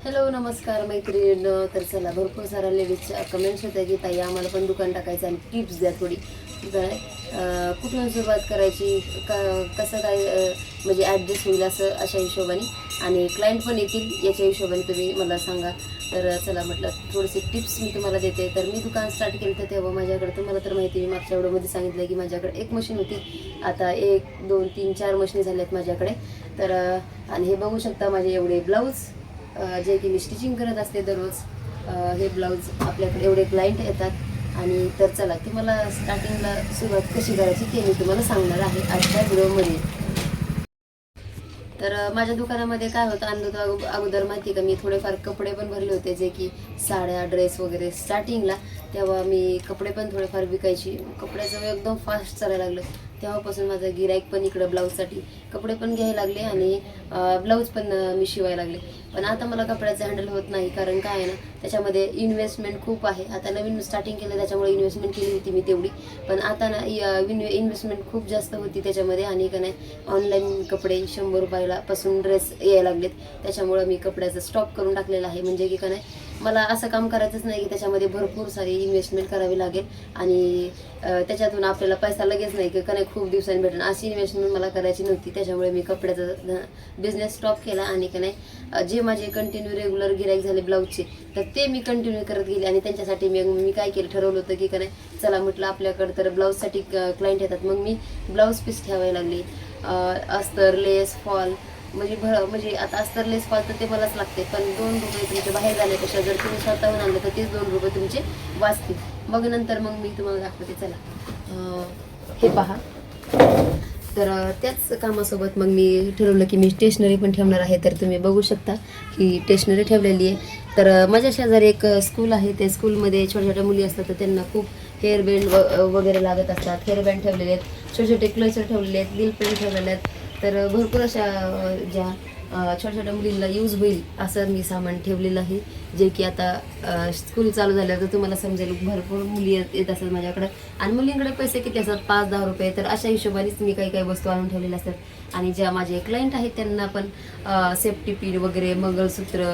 Hello नमस्कार मैत्रिणींनो. तर चला, भरपूर साऱ्या लेडीजच्या कमेंट्स होत्या की ताई आम्हाला पण दुकान टाकायचं आणि टिप्स द्या थोडी. काय कुठून सुरुवात करायची, कसं काय म्हणजे ॲडजस्ट होईल असं अशा हिशोबाने, आणि क्लायंट पण येतील याच्या हिशोबाने तुम्ही मला सांगा. तर चला म्हटलं थोडेसे टिप्स मी तुम्हाला देते. तर मी दुकान स्टार्ट केलं तर तेव्हा माझ्याकडे, तुम्हाला तर माहिती, मी मागच्या व्हिडिओमध्ये सांगितलं की माझ्याकडे एक मशीन होती. आता 1 2 3 4 मशीन झाल्यात माझ्याकडे. तर आणि हे बघू शकता माझे एवढे ब्लाऊज जे की मी स्टिचिंग करत असते दररोज. हे ब्लाऊज आपल्याकडे एवढे क्लायंट येतात. आणि तर चला, तुम्हाला स्टार्टिंगला सुरुवात कशी करायची ते मी तुम्हाला सांगणार आहे आजच्या व्हिडिओमध्ये. तर माझ्या दुकानामध्ये काय होतं, अगोदर माहिती का, मी थोडेफार कपडे पण भरले होते, जे की साड्या, ड्रेस वगैरे स्टार्टिंगला. तेव्हा मी कपडे पण थोडेफार विकायची. कपड्याचं एकदम फास्ट चालायला लागलं. तेव्हापासून माझं गिराईक पण इकडं ब्लाऊजसाठी कपडे पण घ्यायला लागले आणि ब्लाऊज पण मी शिवायला लागले. पण आता मला कपड्याचं हँडल होत नाही, कारण काय आहे ना, त्याच्यामध्ये इन्व्हेस्टमेंट खूप आहे. आता नवीन स्टार्टिंग केलं त्याच्यामुळे इन्व्हेस्टमेंट केली होती मी तेवढी, पण आता ना इन्व्हेस्टमेंट खूप जास्त होती त्याच्यामध्ये. आणि का नाही, ऑनलाईन कपडे 100 रुपयाला पासून ड्रेस यायला लागलेत. त्याच्यामुळं मी कपड्याचं स्टॉप करून टाकलेला आहे. म्हणजे की का नाही, मला असं काम करायचंच नाही की त्याच्यामध्ये भरपूर सारी इन्व्हेस्टमेंट करावी लागेल आणि त्याच्यातून आपल्याला पैसा लगेच नाही की का नाही खूप दिवसांनी भेटेल, अशी इन्व्हेस्टमेंट मला करायची नव्हती. त्याच्यामुळे मी कपड्याचा बिझनेस स्टॉप केला. आणि का नाही, जे माझे कंटिन्यू रेग्युलर गिराईक झाले ब्लाऊजचे, तर ते मी कंटिन्यू करत गेले. आणि त्यांच्यासाठी मी काय केलं, ठरवलं होतं की का नाही, चला म्हटलं आपल्याकडं तर ब्लाऊजसाठी क्लायंट येतात, मग मी ब्लाऊज पीस ठेवायला लागली. अस्तर, लेस, फॉल, म्हणजे आता अस्तर लेस फॉल तर ते मलाच लागते, पण 2 रुपये तुमचे बाहेर जाण्यापेक्षा जर तुम्ही स्वतःहून आणलं तर तेच 2 रुपये तुमचे वाचतील. मग नंतर मी तुम्हाला दाखवते. चला, हे पहा. तर त्याच कामासोबत मग मी ठरवलं की मी स्टेशनरी पण ठेवणार आहे. तर तुम्ही बघू शकता की स्टेशनरी ठेवलेली आहे. तर माझ्या शेजारी एक स्कूल आहे. त्या स्कूलमध्ये छोट्या छोट्या मुली असतात, तर त्यांना खूप हेअर बँड वगैरे लागत असतात. हेअर बँड ठेवलेले आहेत, छोटे छोटे क्लचर ठेवलेले आहेत, नील पेंट ठेवलेले आहेत. तर भरपूर अशा ज्या छोट्या छोट्या मुलींना यूज होईल असं मी सामान ठेवलेलं आहे, जे की आता स्कूल चालू झाल्यावर तर तुम्हाला समजेल भरपूर मुली येत असतात माझ्याकडे. आणि मुलींकडे पैसे किती असतात, 5-10 रुपये. तर अशा हिशोबानेच मी काही काही वस्तू आणून ठेवलेल्या असतात. आणि ज्या माझे क्लायंट आहेत त्यांना पण सेफ्टी पिन वगैरे, मंगळसूत्र,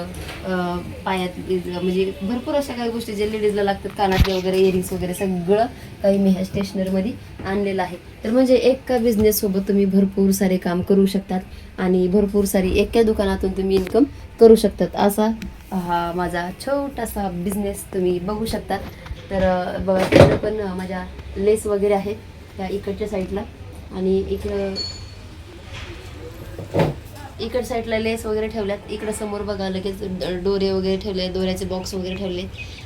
पायात म्हणजे भरपूर अशा काही गोष्टी जे लेडीजला लागतात, कानातले वगैरे, इयरिंग्स वगैरे, सगळं काही मी ह्या स्टेशनरीमध्ये आणलेलं आहे. तर म्हणजे एका बिझनेससोबत तुम्ही भरपूर सारे काम करू शकतात आणि भरपूर सारी एका दुकानातून तुम्ही इन्कम करू शकतात. असा हा माझा छोटासा बिझनेस तुम्ही बघू शकता. तर बघा, तिकडं पण माझ्या लेस वगैरे आहेत त्या इकडच्या साईडला, आणि इकड साईडला लेस वगैरे ठेवल्यात. इकडं समोर बघा लगेच दोरे वगैरे ठेवले, दोऱ्याचे बॉक्स वगैरे ठेवले.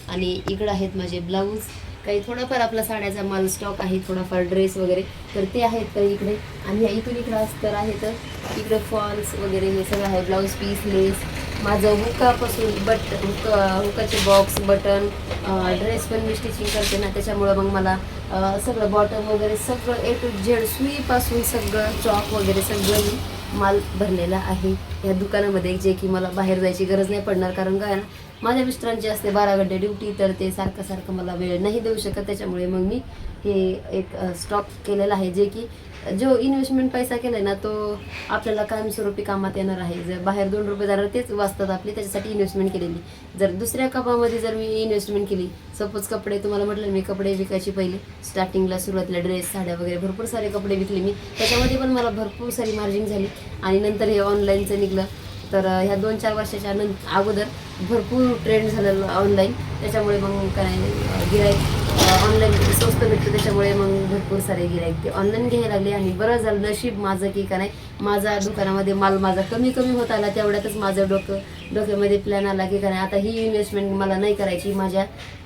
आणि इकडं आहेत माझे ब्लाऊज, काही थोडाफार आपला साड्याचा माल स्टॉक आहे, थोडाफार ड्रेस वगैरे, तर ते आहेत काही इकडे. आणि इथून इकडं अस्तर आहे, तर इकडे फॉल्स वगैरे हे सगळं आहे, ब्लाऊज पीस, लेस. माझं हुकापासून हुकाचे बॉक्स, बटन, ड्रेस पण मी स्टिचिंग करते ना, त्याच्यामुळं मग मला सगळं बॉटम वगैरे सगळं A to Z सुईपासून सगळं चॉक वगैरे सगळं मी माल भरलेला आहे या दुकानामध्ये, जे की मला बाहेर जायची गरज नाही पडणार. कारण काय ना, माझ्या मिस्टरांची असते 12 घंटे ड्युटी, तर ते सारखं मला वेळ नाही देऊ शकत. त्याच्यामुळे मग मी हे एक स्टॉक केलेला आहे, जे की जो इन्व्हेस्टमेंट पैसा केलाय ना, तो आपल्याला कायमस्वरूपी कामात येणार आहे. जर बाहेर 2 रुपये जाणार तेच वाचतात आपले, त्याच्यासाठी इन्व्हेस्टमेंट केलेली. जर दुसऱ्या कामामध्ये जर मी इन्व्हेस्टमेंट केली, सपोज कपडे, तुम्हाला म्हटलं मी कपडे विकायची पहिले स्टार्टिंगला, सुरुवातीला ड्रेस, साड्या वगैरे भरपूर सारे कपडे विकले मी, त्याच्यामध्ये पण मला भरपूर सारी मार्जिन झाली. आणि नंतर हे ऑनलाईनचं निघलं, तर ह्या 2-4 वर्षाच्या अगोदर भरपूर ट्रेंड झालेलं ऑनलाईन. त्याच्यामुळे मग काय, गिराईक ऑनलाईन स्वस्त भेटतं, त्याच्यामुळे मग भरपूर सारे गिराईक ते ऑनलाईन घ्यायला लागले. आणि बरं झालं नशीब माझं की का नाही, माझा दुकानामध्ये माल माझा कमी होत आला. तेवढ्यातच माझं डोक्यामध्ये प्लॅन आला की का नाही, आता ही इन्व्हेस्टमेंट मला नाही करायची, माझ्या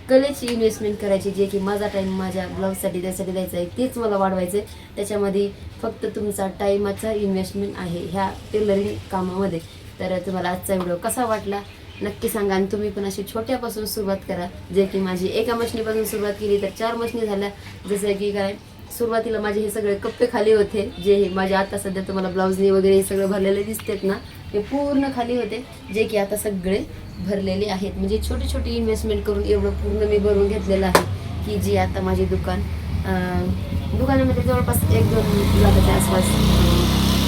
कलेची इन्व्हेस्टमेंट करायची, जे की माझा टाईम माझ्या ब्लाऊजसाठी त्यासाठी द्यायचा आहे, तेच मला वाढवायचं आहे. त्याच्यामध्ये फक्त तुमचा टाईमाचा इन्व्हेस्टमेंट आहे ह्या टेलरिंग कामामध्ये. तर तुम्हाला आजचा व्हिडिओ कसा वाटला नक्की सांगा. आणि तुम्ही पण अशी छोट्यापासून सुरुवात करा, जे की माझी एका मशनीपासून सुरुवात केली तर 4 मशनी झाल्या. जसं की काय, सुरुवातीला माझे हे सगळे कप्पे खाली होते, जे हे माझे आता सध्या तुम्हाला ब्लाऊजनी वगैरे हे सगळं भरलेले दिसतात ना, हे पूर्ण खाली होते, जे की आता सगळे भरलेले आहेत. म्हणजे छोटी छोटी इन्व्हेस्टमेंट करून एवढं पूर्ण मी भरून घेतलेलं आहे, की जी आता माझे दुकानामध्ये जवळपास 1-2 लाखाच्या आसपास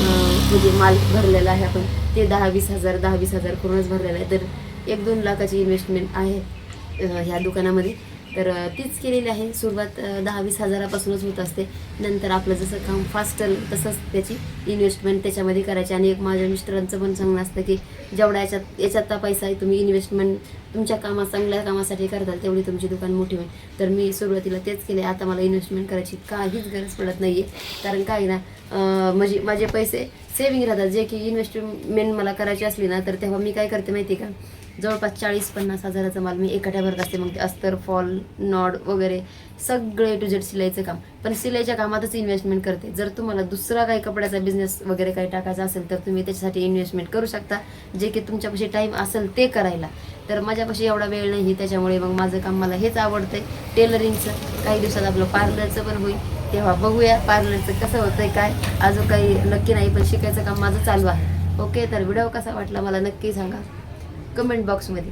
म्हणजे माल भरलेला आहे आपण ते 10-20 हजार करूनच भरलेलं आहे. तर 1-2 लाखाची इन्व्हेस्टमेंट आहे ह्या दुकानामध्ये. तर तीच केलेली आहे. सुरुवात 10-20 हजारापासूनच होत असते. नंतर आपलं जसं काम फास्ट चालेल तसंच त्याची इन्व्हेस्टमेंट त्याच्यामध्ये करायची. आणि एक माझ्या मिस्टरांचं पण सांगणं असतं की जेवढा याच्यात पैसा आहे तुम्ही इन्व्हेस्टमेंट तुमच्या चांगल्या कामासाठी करताल तेवढी तुमची दुकान मोठी होईल. तर मी सुरुवातीला तेच केले. आता मला इन्व्हेस्टमेंट करायची काहीच गरज पडत नाही आहे. कारण काय ना म्हणजे माझे पैसे सेविंग राहतात. जे की इन्व्हेस्टमेंट मला करायची असली ना तर तेव्हा मी काय करते माहिती आहे का, जवळपास 40-50 हजाराचा माल मी एकट्या भरत असते. मग ते अस्तर, फॉल, नॉड वगैरे सगळे टू झेड शिलाईचं काम. पण शिलाईच्या कामातच इन्व्हेस्टमेंट करते. जर तुम्हाला दुसरा काही कपड्याचा बिझनेस वगैरे काही टाकायचा असेल तर तुम्ही त्याच्यासाठी इन्व्हेस्टमेंट करू शकता, जे की तुमच्यापाशी टाईम असेल ते करायला. तर माझ्यापाशी एवढा वेळ नाही, त्याच्यामुळे मग माझं काम मला हेच आवडतंय टेलरिंगचं. काही दिवसात आपलं पार्लरचं पण होईल, तेव्हा बघूया पार्लरचं कसं होतंय काय. अजून काही नक्की नाही, पण शिकायचं काम माझं चालू आहे. ओके, तर व्हिडिओ कसा वाटला मला नक्की सांगा कमेंट बॉक्समध्ये.